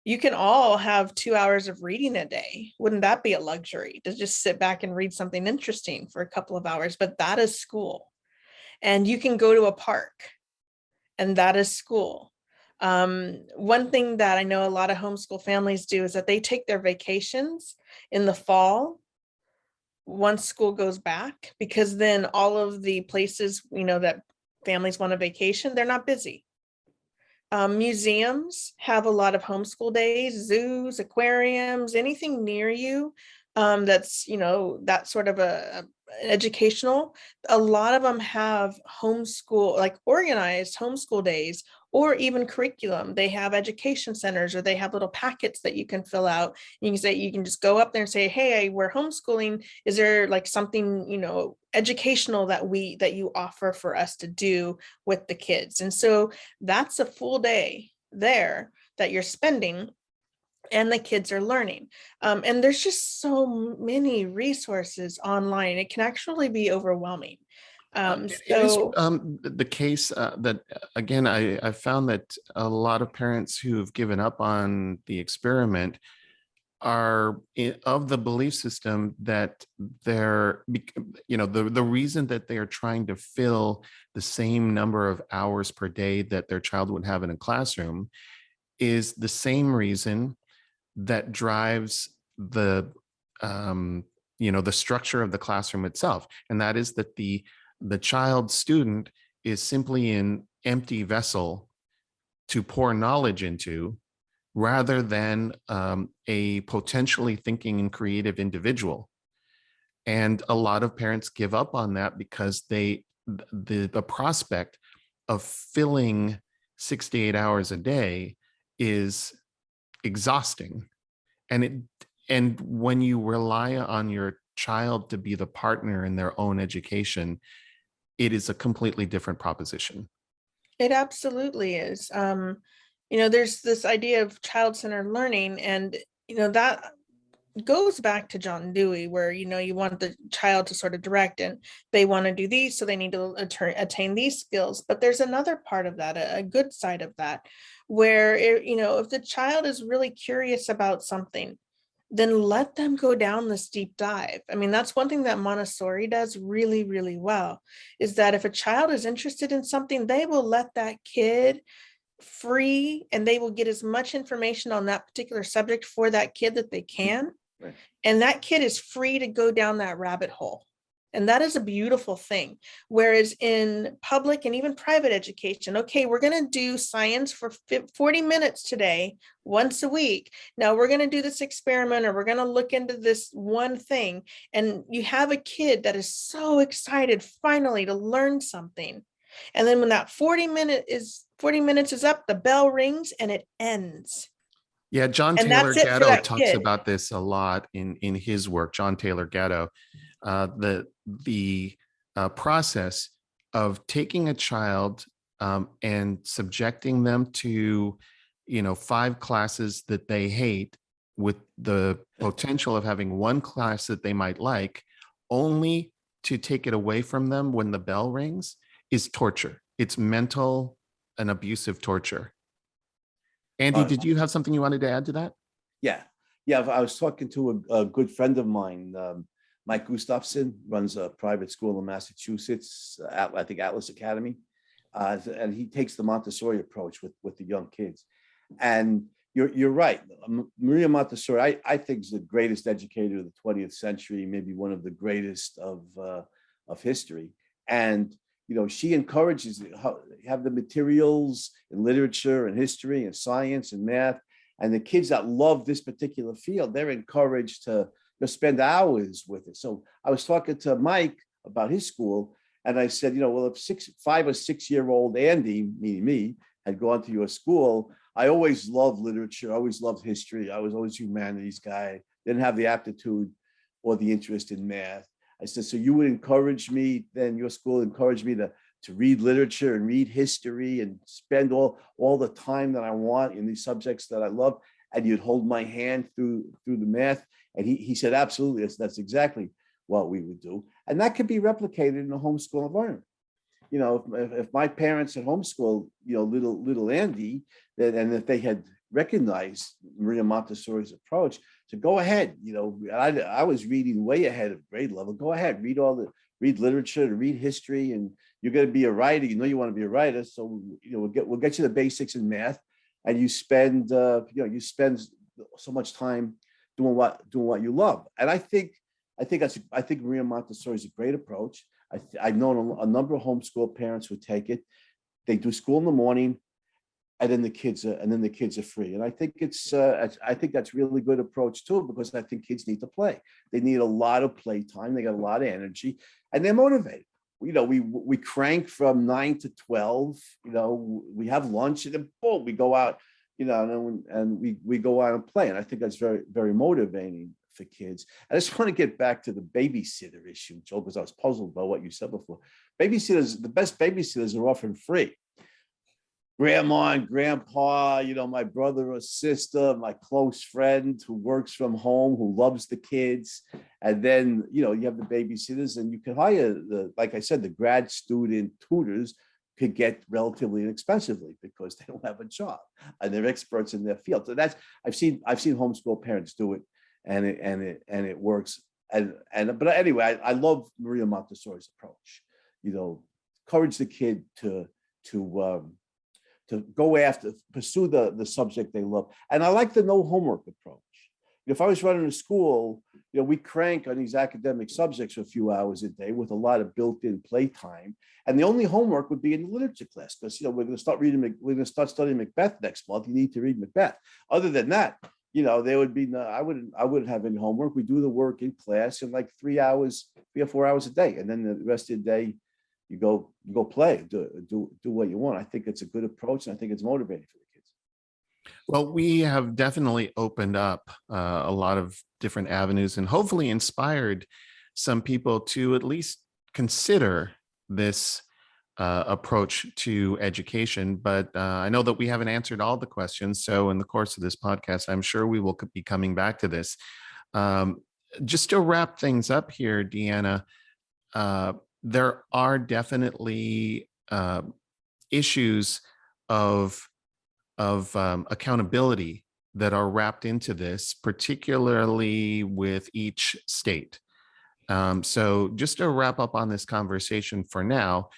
you can all have 2 hours of reading a day. Wouldn't that be a luxury, to just sit back and read something interesting for a couple of hours? But that is school. And you can go to a park, and that is school. One thing that I know a lot of homeschool families do is that they take their vacations in the fall once school goes back, because then all of the places, that families want a vacation, they're not busy. Museums have a lot of homeschool days, zoos, aquariums, anything near you that's, that sort of a educational. A lot of them have homeschool, like organized homeschool days, or even curriculum. They have education centers, or they have little packets that you can fill out. You can just go up there and say, hey, we're homeschooling. Is there like something, educational that you offer for us to do with the kids? And so that's a full day there that you're spending, and the kids are learning. And there's just so many resources online. It can actually be overwhelming. It is the case that, again, I found that a lot of parents who've given up on the experiment are of the belief system that they're, the reason that they are trying to fill the same number of hours per day that their child would have in a classroom is the same reason that drives the structure of the classroom itself. And that is that the child student is simply an empty vessel to pour knowledge into, rather than a potentially thinking and creative individual. And a lot of parents give up on that because the prospect of filling 6 to 8 hours a day is exhausting. And when you rely on your child to be the partner in their own education, it is a completely different proposition. It absolutely is. There's this idea of child-centered learning, and that goes back to John Dewey, where you want the child to sort of direct, and they want to do these, so they need to attain these skills. But there's another part of that, a good side of that, where if the child is really curious about something, then let them go down this deep dive. I mean, that's one thing that Montessori does really, really well, is that if a child is interested in something, they will let that kid free, and they will get as much information on that particular subject for that kid that they can. Right. And that kid is free to go down that rabbit hole. And that is a beautiful thing. Whereas in public and even private education, okay, we're going to do science for 40 minutes today, once a week. Now we're going to do this experiment, or we're going to look into this one thing. And you have a kid that is so excited finally to learn something. And then when that 40 minutes is up, the bell rings and it ends. Yeah, John And Taylor that's it for Gatto that talks kid. about this a lot in his work. John Taylor Gatto, the process of taking a child and subjecting them to 5 classes that they hate, with the potential of having one class that they might like, only to take it away from them when the bell rings, is torture. It's mental and abusive torture. Andy, did you have something you wanted to add to that? Yeah. I was talking to a good friend of mine, Mike Gustafson, runs a private school in Massachusetts, I think Atlas Academy, and he takes the Montessori approach with the young kids. And you're right, Maria Montessori, I think, is the greatest educator of the 20th century, maybe one of the greatest of history. And she encourages how have the materials in literature and history and science and math. And the kids that love this particular field, they're encouraged to spend hours with it. So I was talking to Mike about his school, and I said, well, if 5 or 6 year old Andy, meaning me, had gone to your school, I always loved literature, I always loved history, I was always a humanities guy, didn't have the aptitude or the interest in math. I said, so you would encourage me, then your school encouraged me to read literature and read history and spend all the time that I want in these subjects that I love, and you'd hold my hand through the math. And he said, absolutely, that's exactly what we would do. And that could be replicated in a homeschool environment. If my parents had homeschooled, little Andy, and if they had recognized Maria Montessori's approach, to go ahead, I was reading way ahead of grade level. Go ahead, read literature and read history, and you're going to be a writer. You want to be a writer, so we'll get you the basics in math, and you spend so much time doing what you love. And I think Maria Montessori is a great approach. I've known a number of homeschool parents who take it. They do school in the morning, and then the kids are free. And I think I think that's really good approach too, because I think kids need to play. They need a lot of play time. They got a lot of energy, and they're motivated. We crank from 9 to 12. We have lunch, and then boom, we go out. And we go out and play. And I think that's very, very motivating for kids. I just want to get back to the babysitter issue, Joe, because I was puzzled by what you said before. Babysitters, the best babysitters are often free. Grandma and grandpa, my brother or sister, my close friend who works from home, who loves the kids. And then, you have the babysitters, and you can hire like I said, the grad student tutors could get relatively inexpensively because they don't have a job and they're experts in their field. So I've seen homeschool parents do it, and it works. But anyway, I love Maria Montessori's approach. Encourage the kid to go after, pursue the subject they love. And I like the no homework approach. If I was running a school, we crank on these academic subjects for a few hours a day with a lot of built-in playtime. And the only homework would be in the literature class, because we're going to start studying Macbeth next month. You need to read Macbeth. Other than that, there would be no, I wouldn't have any homework. We do the work in class in like 3 or 4 hours a day, and then the rest of the day you go play, do what you want. I think it's a good approach, and I think it's motivating for the kids. Well, we have definitely opened up a lot of different avenues, and hopefully inspired some people to at least consider this approach to education. But I know that we haven't answered all the questions. So in the course of this podcast, I'm sure we will be coming back to this. Just to wrap things up here, Deanna, there are definitely issues of accountability that are wrapped into this, particularly with each state. So just to wrap up on this conversation for now,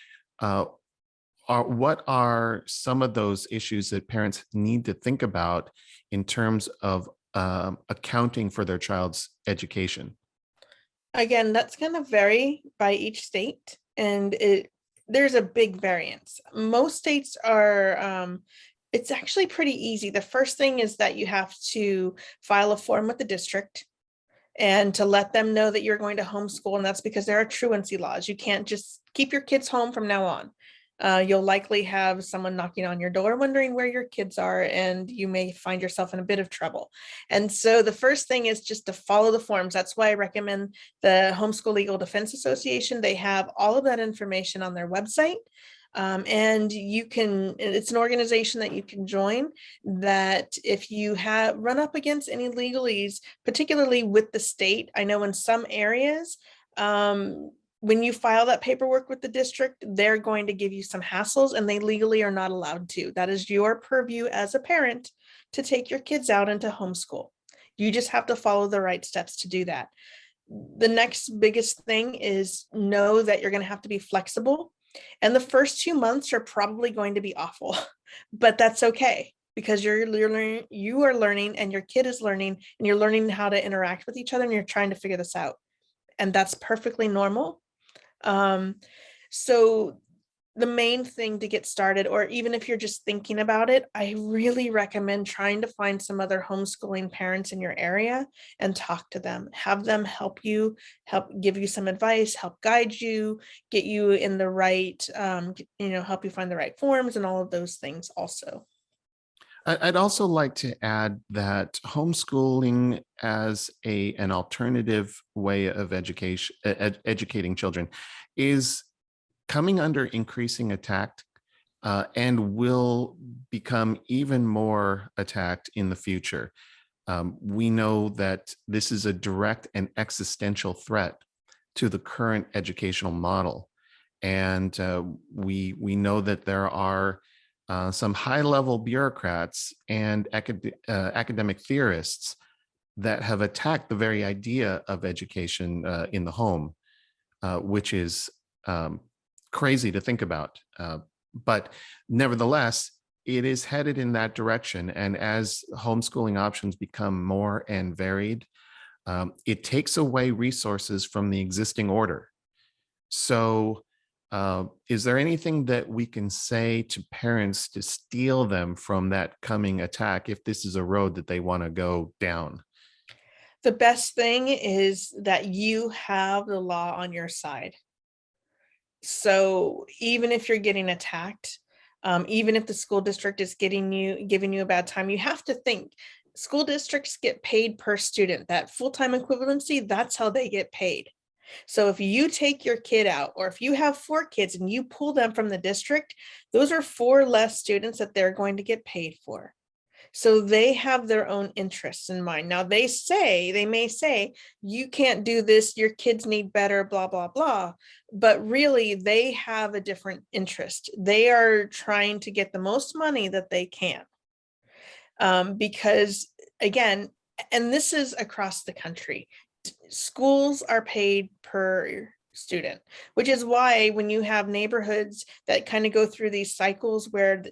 what are some of those issues that parents need to think about in terms of accounting for their child's education? Again, that's going to vary by each state, and there's a big variance. Most states are, it's actually pretty easy. The first thing is that you have to file a form with the district and to let them know that you're going to homeschool, and that's because there are truancy laws. You can't just keep your kids home from now on. You'll likely have someone knocking on your door wondering where your kids are, and you may find yourself in a bit of trouble. And so the first thing is just to follow the forms. That's why I recommend the Homeschool Legal Defense Association. They have all of that information on their website. And it's an organization that you can join, that if you have run up against any legalese, particularly with the state, I know in some areas, when you file that paperwork with the district, they're going to give you some hassles, and they legally are not allowed to. That is your purview as a parent to take your kids out into homeschool. You just have to follow the right steps to do that. The next biggest thing is know that you're going to have to be flexible. And the first 2 months are probably going to be awful, but that's okay, because you are learning, and your kid is learning, and you're learning how to interact with each other, and you're trying to figure this out. And that's perfectly normal. So the main thing to get started, or even if you're just thinking about it, I really recommend trying to find some other homeschooling parents in your area and talk to them. Have them help give you some advice, help guide you, get you in the right, help you find the right forms and all of those things also. I'd also like to add that homeschooling as an alternative way of educating children is coming under increasing attack, and will become even more attacked in the future. We know that this is a direct and existential threat to the current educational model. And we know that there are some high-level bureaucrats and academic theorists that have attacked the very idea of education in the home, which is crazy to think about. But nevertheless, it is headed in that direction. And as homeschooling options become more and varied, it takes away resources from the existing order. So is there anything that we can say to parents to steal them from that coming attack if this is a road that they want to go down? The best thing is that you have the law on your side. So even if you're getting attacked, even if the school district is giving you a bad time, you have to think school districts get paid per student. That full-time equivalency, that's how they get paid. So if you take your kid out, or if you have 4 kids and you pull them from the district, those are 4 less students that they're going to get paid for. So they have their own interests in mind. Now they may say, you can't do this, your kids need better, blah, blah, blah. But really they have a different interest. They are trying to get the most money that they can. Because again, and this is across the country, schools are paid per student, which is why when you have neighborhoods that kind of go through these cycles where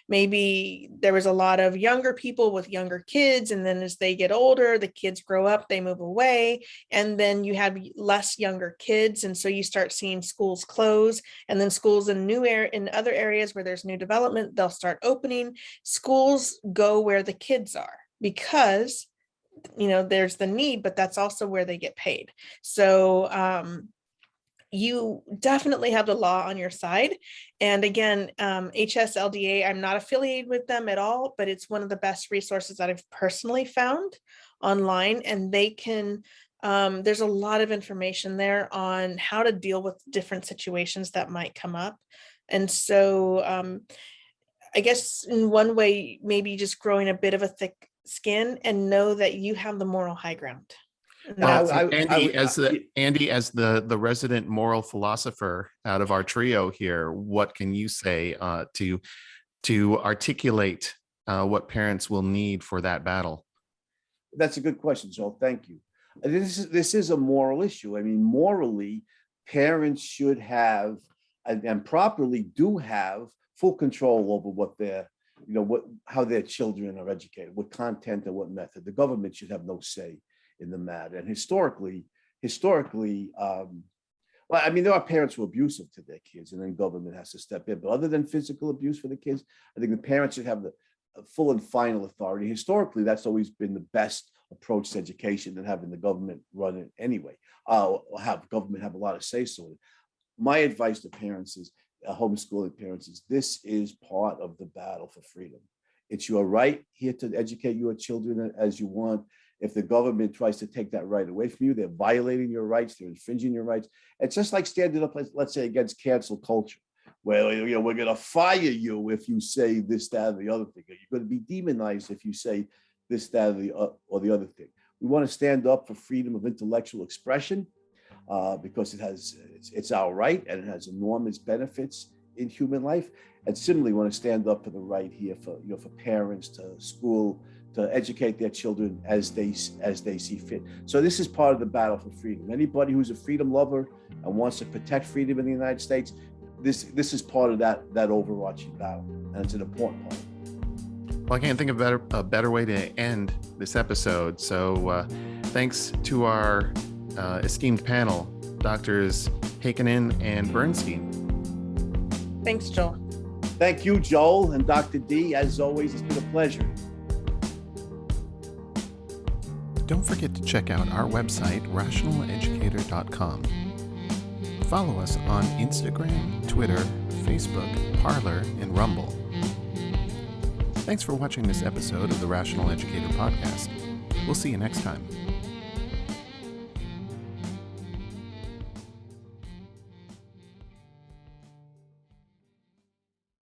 maybe there was a lot of younger people with younger kids, and then as they get older, the kids grow up, they move away, and then you have less younger kids, and so you start seeing schools close, and then schools in other areas where there's new development, they'll start opening. Schools go where the kids are because there's the need, but that's also where they get paid. So you definitely have the law on your side. And again, HSLDA, I'm not affiliated with them at all, but it's one of the best resources that I've personally found online. And they can, there's a lot of information there on how to deal with different situations that might come up. And so I guess in one way, maybe just growing a bit of a thick skin and know that you have the moral high ground. Well, Andy, as the resident moral philosopher out of our trio here, what can you say to articulate what parents will need for that battle? That's a good question, Joel. Thank you. This is a moral issue. I mean, morally, parents should have and properly do have full control over what their how their children are educated, what content and what method. The government should have no say in the matter. And historically, well, I mean, there are parents who are abusive to their kids, and then government has to step in. But other than physical abuse for the kids, I think the parents should have the full and final authority. Historically, that's always been the best approach to education than having the government run it anyway. Have government have a lot of say so. My advice to parents is, homeschooling parents, is this is part of the battle for freedom. It's your right here to educate your children as you want. If the government tries to take that right away from you, they're violating your rights, they're infringing your rights. It's just like standing up, let's say, against cancel culture. Well, we're going to fire you if you say this, that, or the other thing. You're going to be demonized if you say this, that, or the other thing. We want to stand up for freedom of intellectual expression because it's our right and it has enormous benefits in human life. And similarly, want to stand up for the right here for parents to school to educate their children as they see fit. So this is part of the battle for freedom. Anybody who's a freedom lover and wants to protect freedom in the United States, this is part of that overarching battle, and it's an important part. Well, I can't think of a better way to end this episode. So thanks to our esteemed panel, Doctors Heikkinen and Bernstein. Thanks, Joel. Thank you, Joel and Dr. D. As always, it's been a pleasure. Don't forget to check out our website, rationaleducator.com. Follow us on Instagram, Twitter, Facebook, Parler, and Rumble. Thanks for watching this episode of the Rational Educator Podcast. We'll see you next time.